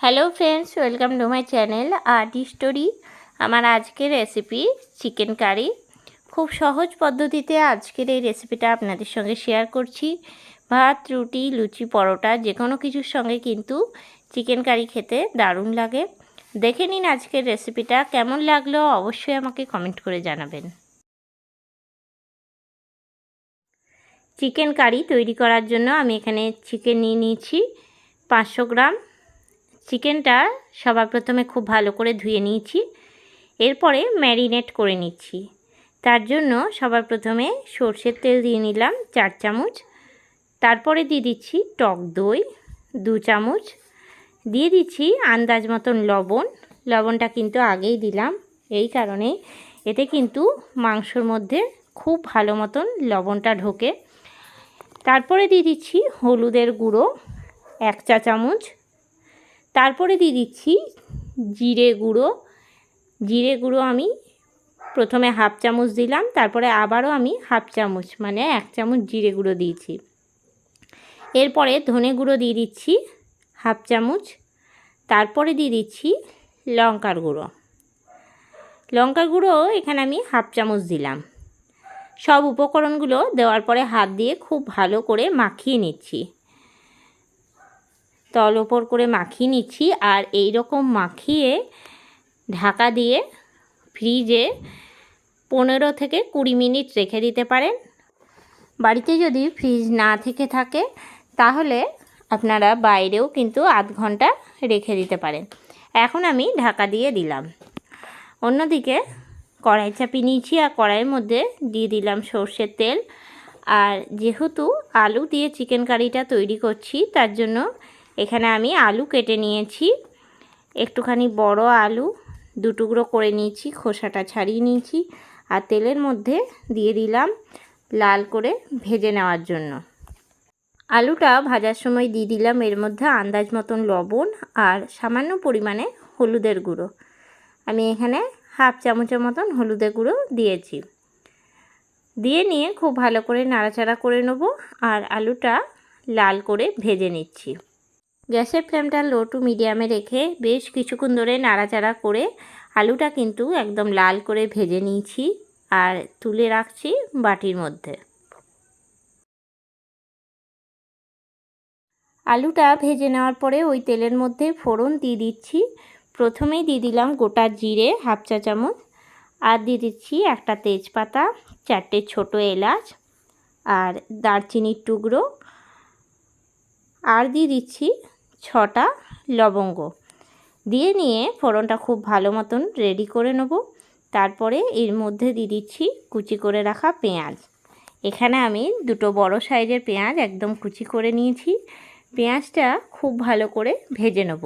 Hello friends, welcome to my channel art story. আমার আজকের recipe chicken curry. খুব সহজ পদ্ধতিতে আজকের এই রেসিপিটা আপনাদের সঙ্গে শেয়ার করছি। ভাত, রুটি, লুচি, পরোটা যে কোনো কিছুর সঙ্গে কিন্তু চিকেন কারি খেতে দারুণ লাগে। দেখে নিন আজকের রেসিপিটা। কেমন লাগলো অবশ্যই আমাকে কমেন্ট করে জানাবেন। চিকেন কারি তৈরি করার জন্য আমি এখানে চিকেন নিয়ে নিয়েছি 500 গ্রাম। চিকেনটা সবার প্রথমে খুব ভালো করে ধুয়ে নিয়েছি, এরপরে ম্যারিনেট করে নিচ্ছি। তার জন্য সবার প্রথমে সর্ষের তেল দিয়ে নিলাম 4 চামচ, তারপরে দিয়ে দিচ্ছি টক দই 2 চামচ, দিয়ে দিচ্ছি আন্দাজ মতন লবণ। লবণটা কিন্তু আগেই দিলাম, এই কারণে এতে কিন্তু মাংসর মধ্যে খুব ভালো মতন লবণটা ঢোকে। তারপরে দিয়ে দিচ্ছি হলুদের গুঁড়ো 1 চা চামচ, তারপরে দিয়ে দিচ্ছি জিরে গুঁড়ো আমি প্রথমে হাফ চামচ দিলাম, তারপরে আবারও আমি হাফ চামচ মানে 1 চামচ জিরে গুঁড়ো দিয়েছি। এরপরে ধনে গুঁড়ো দিয়ে দিচ্ছি হাফ চামচ, তারপরে দিয়ে দিচ্ছি লঙ্কার গুঁড়ো এখানে আমি হাফ চামচ দিলাম। সব উপকরণগুলো দেওয়ার পরে হাত দিয়ে খুব ভালো করে মাখিয়ে নিচ্ছি, তল ওপর করে মাখিয়ে নিচ্ছি। আর এই রকম মাখিয়ে ঢাকা দিয়ে ফ্রিজে 15 থেকে 20 মিনিট রেখে দিতে পারেন। বাড়িতে যদি ফ্রিজ না থেকে থাকে তাহলে আপনারা বাইরেও কিন্তু আধ ঘন্টা রেখে দিতে পারেন। এখন আমি ঢাকা দিয়ে দিলাম। অন্যদিকে কড়াই চাপিয়ে নিয়েছি আর কড়াইয়ের মধ্যে দিয়ে দিলাম সর্ষের তেল। আর যেহেতু আলু দিয়ে চিকেন কারিটা তৈরি করছি তার জন্য এখানে আমি আলু কেটে নিয়েছি। একটুখানি বড় আলু 2 টুকরো করে নিয়েছি, খোসাটা ছাড়িয়ে নিয়েছি। আর তেলের মধ্যে দিয়ে দিলাম লাল করে ভেজে নেওয়ার জন্য। আলুটা ভাজার সময় দিয়ে দিলাম এর মধ্যে আন্দাজ মতন লবণ আর সামান্য পরিমাণে হলুদের গুঁড়ো। আমি এখানে হাফ চামচের মতন হলুদের গুঁড়ো দিয়েছি। দিয়ে নিয়ে খুব ভালো করে নাড়াচাড়া করে নেব আর আলুটা লাল করে ভেজে নিচ্ছি। গ্যাসের ফ্লেমটা লো টু মিডিয়ামে রেখে বেশ কিছুক্ষণ ধরে নাড়াচাড়া করে আলুটা কিন্তু একদম লাল করে ভেজে নিয়েছি আর তুলে রাখছি বাটির মধ্যে। আলুটা ভেজে নেওয়ার পরে ওই তেলের মধ্যে ফোড়ন দিয়ে দিচ্ছি। প্রথমেই দিয়ে দিলাম গোটা জিরে হাফ চা চামচ, আর দিয়ে দিচ্ছি একটা তেজপাতা, 4টে ছোটো এলাচ আর দারচিনির টুকরো, আর দিয়ে দিচ্ছি 6টা লবঙ্গ। দিয়ে নিয়ে ফোড়নটা খুব ভালো মতন রেডি করে নেব। তারপরে এর মধ্যে দিয়ে দিচ্ছি কুচি করে রাখা পেঁয়াজ। এখানে আমি 2টো বড় সাইজের পেঁয়াজ একদম কুচি করে নিয়েছি। পেঁয়াজটা খুব ভালো করে ভেজে নেব,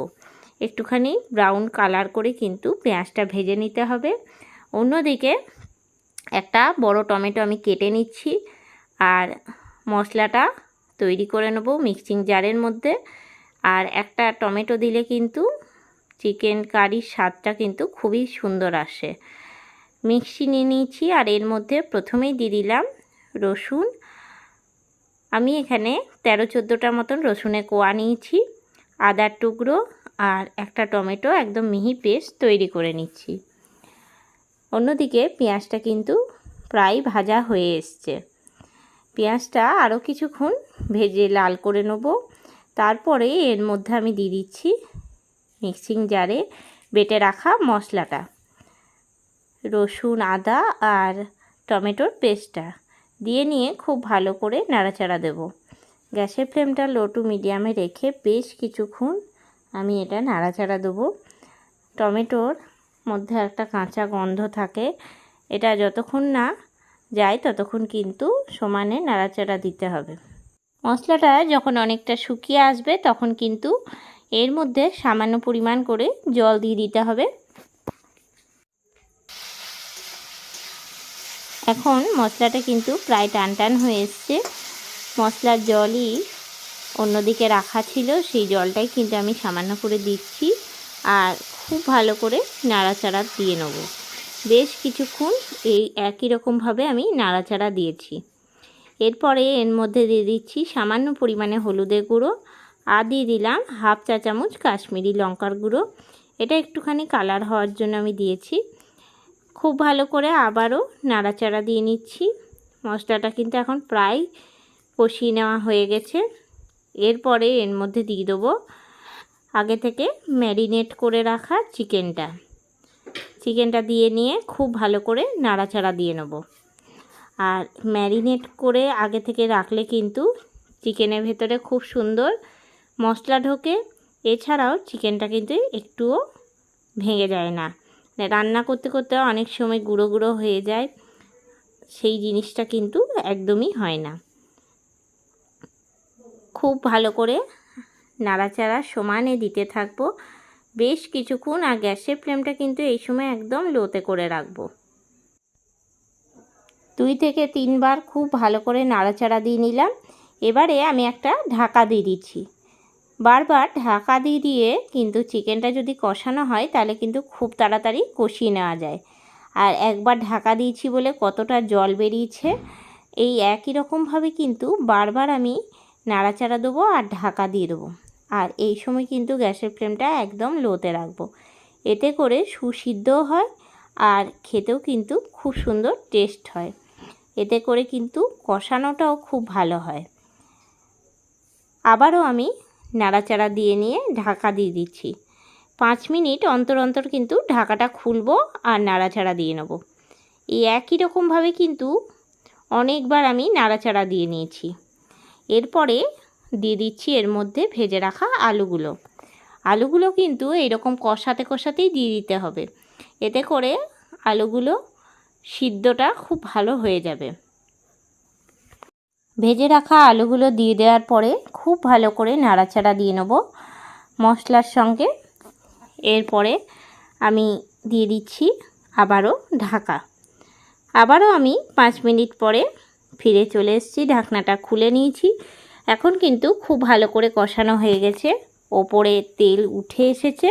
একটুখানি ব্রাউন কালার করে কিন্তু পেঁয়াজটা ভেজে নিতে হবে। অন্যদিকে একটা বড় টমেটো আমি কেটে নিচ্ছি আর মশলাটা তৈরি করে নেব মিক্সিং জারের মধ্যে। আর একটা টমেটো দিলে কিন্তু চিকেন কারির স্বাদটা কিন্তু খুবই সুন্দর আসে। মিক্সি নিয়ে নিয়েছি আর এর মধ্যে প্রথমেই দিয়ে দিলাম রসুন। আমি এখানে 13-14টা মতন রসুনের কোয়া নিয়েছি, আদার টুকরো আর একটা টমেটো একদম মিহি পেস্ট তৈরি করে নিচ্ছি। অন্যদিকে পেঁয়াজটা কিন্তু প্রায় ভাজা হয়ে এসছে। পেঁয়াজটা আরও কিছুক্ষণ ভেজে লাল করে নেব। তারপরে এর মধ্যে আমি দিয়ে দিচ্ছি মিক্সিং জারে বেটে রাখা মশলাটা, রসুন, আদা আর টমেটোর পেস্টটা দিয়ে নিয়ে খুব ভালো করে নাড়াচাড়া দেব। গ্যাসের ফ্লেমটা লো টু মিডিয়ামে রেখে বেশ কিছুক্ষণ আমি এটা নাড়াচাড়া দেবো। টমেটোর মধ্যে একটা কাঁচা গন্ধ থাকে, এটা যতক্ষণ না যায় ততক্ষণ কিন্তু সমানে নাড়াচাড়া দিতে হবে। মশলাটা যখন অনেকটা শুকিয়ে আসবে তখন কিন্তু এর মধ্যে সামান্য পরিমাণ করে জল দিয়ে দিতে হবে। এখন মশলাটা কিন্তু প্রায় টান হয়ে এসছে। মশলার জলই অন্যদিকে রাখা ছিল, সেই জলটাই কিন্তু আমি সামান্য করে দিচ্ছি আর খুব ভালো করে নাড়াচাড়া দিয়ে নেব। বেশ কিছুক্ষণ এই একই রকমভাবে আমি নাড়াচাড়া দিয়েছি। এরপরে এর মধ্যে দিয়ে দিচ্ছি সামান্য পরিমাণে হলুদের গুঁড়ো আর দিয়ে দিলাম হাফ চা চামচ কাশ্মীরি লঙ্কার গুঁড়ো। এটা একটুখানি কালার হওয়ার জন্য আমি দিয়েছি। খুব ভালো করে আবারও নাড়াচাড়া দিয়ে নিচ্ছি। মশলাটা কিন্তু এখন প্রায় কষিয়ে নেওয়া হয়ে গেছে। এরপরে এর মধ্যে দিয়ে দেবো আগে থেকে ম্যারিনেট করে রাখা চিকেনটা দিয়ে নিয়ে খুব ভালো করে নাড়াচাড়া দিয়ে নেব। আর ম্যারিনেট করে আগে থেকে রাখলে কিন্তু চিকেনের ভেতরে খুব সুন্দর মশলা ঢোকে। এছাড়াও চিকেনটা কিন্তু একটুও ভেঙে যায় না। রান্না করতে করতে অনেক সময় গুঁড়ো গুঁড়ো হয়ে যায়, সেই জিনিসটা কিন্তু একদমই হয় না। খুব ভালো করে নাড়াচাড়া সমানে দিতে থাকবো বেশ কিছুক্ষণ। আর গ্যাসের ফ্লেমটা কিন্তু এই সময় একদম লোতে করে রাখবো। 2 থেকে 3 বার খুব ভালো করে নাড়াচাড়া দিয়ে নিলাম। এবারে আমি একটা ঢাকা দিয়ে দিচ্ছি। বারবার ঢাকা দিয়ে কিন্তু চিকেনটা যদি কষানো হয় তাহলে কিন্তু খুব তাড়াতাড়ি কষিয়ে নেওয়া যায়। আর একবার ঢাকা দিয়েছি বলে কতটা জল বেরিয়েছে। এই একই রকমভাবে কিন্তু বারবার আমি নাড়াচাড়া দেবো আর ঢাকা দিয়ে দেবো। আর এই সময় কিন্তু গ্যাসের ফ্লেমটা একদম লোতে রাখবো। এতে করে সুসিদ্ধও হয় আর খেতেও কিন্তু খুব সুন্দর টেস্ট হয়। এতে করে কিন্তু কষানোটাও খুব ভালো হয়। আবারও আমি নাড়াচাড়া দিয়ে নিয়ে ঢাকা দিয়ে দিচ্ছি। 5 মিনিট অন্তর অন্তর কিন্তু ঢাকাটা খুলবো আর নাড়াচাড়া দিয়ে নেব। এই একই রকমভাবে কিন্তু অনেকবার আমি নাড়াচাড়া দিয়ে নিয়েছি। এরপরে দিয়ে দিচ্ছি এর মধ্যে ভেজে রাখা আলুগুলো কিন্তু এইরকম কষাতেই দিয়ে দিতে হবে। এতে করে আলুগুলো সিদ্ধটা খুব ভালো হয়ে যাবে। ভেজে রাখা আলুগুলো দিয়ে দেওয়ার পরে খুব ভালো করে নাড়াচাড়া দিয়ে নেব মশলার সঙ্গে। এরপরে আমি দিয়ে দিচ্ছি আবারও ঢাকা। আবারও আমি 5 মিনিট পরে ফিরে চলে এসেছি। ঢাকনাটা খুলে নিয়েছি। এখন কিন্তু খুব ভালো করে কষানো হয়ে গেছে, ওপরে তেল উঠে এসেছে।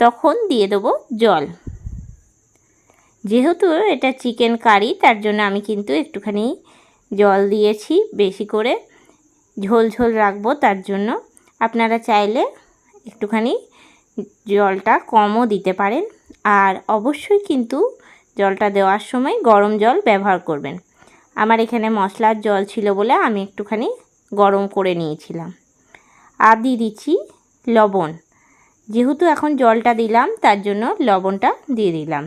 তখন দিয়ে দেবো জল। যেহেতু এটা চিকেন কারি তার জন্য আমি কিন্তু একটুখানি জল দিয়েছি বেশি করে, ঝোল ঝোল রাখবো তার জন্য। আপনারা চাইলে একটুখানি জলটা কমও দিতে পারেন। আর অবশ্যই কিন্তু জলটা দেওয়ার সময় গরম জল ব্যবহার করবেন। আমার এখানে মশলার জল ছিল বলে আমি একটুখানি গরম করে নিয়েছিলাম। আর দিয়ে দিচ্ছি লবণ। যেহেতু এখন জলটা দিলাম তার জন্য লবণটা দিয়ে দিলাম।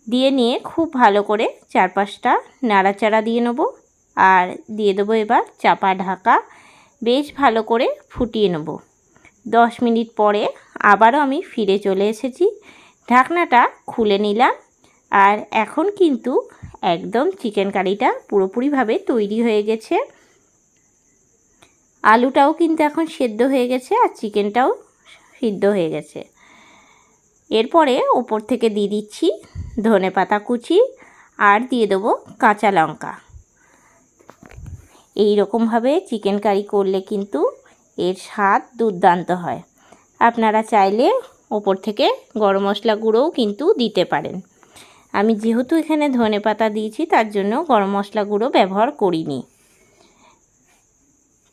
দিয়ে নিয়ে খুব ভালো করে চারপাশটা নাড়াচাড়া দিয়ে নেব। আর দিয়ে দেবো এবার চাপা ঢাকা। বেশ ভালো করে ফুটিয়ে নেব। 10 মিনিট পরে আবারও আমি ফিরে চলে এসেছি। ঢাকনাটা খুলে নিলাম। আর এখন কিন্তু একদম চিকেন কারিটা পুরোপুরিভাবে তৈরি হয়ে গেছে। আলুটাও কিন্তু এখন সেদ্ধ হয়ে গেছে আর চিকেনটাও সিদ্ধ হয়ে গেছে। এরপরে ওপর থেকে দিয়ে দিচ্ছি ধনেপাতা কুচি আর দিয়ে দেবো কাঁচা লঙ্কা। এই রকমভাবে চিকেন কারি করলে কিন্তু এর স্বাদ দুর্দান্ত হয়। আপনারা চাইলে ওপর থেকে গরম মশলা গুঁড়োও কিন্তু দিতে পারেন। আমি যেহেতু এখানে ধনেপাতা দিয়েছি তার জন্য গরম মশলা গুঁড়ো ব্যবহার করিনি।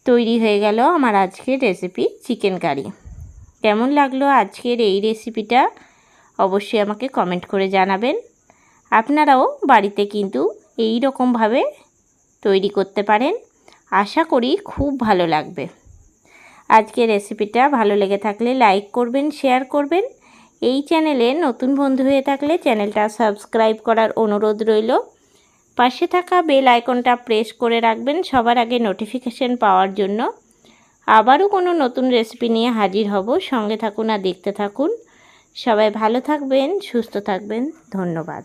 তৈরি হয়ে গেল আমার আজকের রেসিপি চিকেন কারি। কেমন লাগলো আজকের এই রেসিপিটা অবশ্যই আমাকে কমেন্ট করে জানাবেন। আপনারাও বাড়িতে কিন্তু এই রকমভাবে তৈরি করতে পারেন। আশা করি খুব ভালো লাগবে। আজকের রেসিপিটা ভালো লেগে থাকলে লাইক করবেন, শেয়ার করবেন। এই চ্যানেলে নতুন বন্ধু হয়ে থাকলে চ্যানেলটা সাবস্ক্রাইব করার অনুরোধ রইল। পাশে থাকা বেল আইকনটা প্রেস করে রাখবেন সবার আগে নোটিফিকেশন পাওয়ার জন্য। আবারও কোনো নতুন রেসিপি নিয়ে হাজির হব। সঙ্গে থাকুন আর দেখতে থাকুন। সবাই ভালো থাকবেন, সুস্থ থাকবেন। ধন্যবাদ।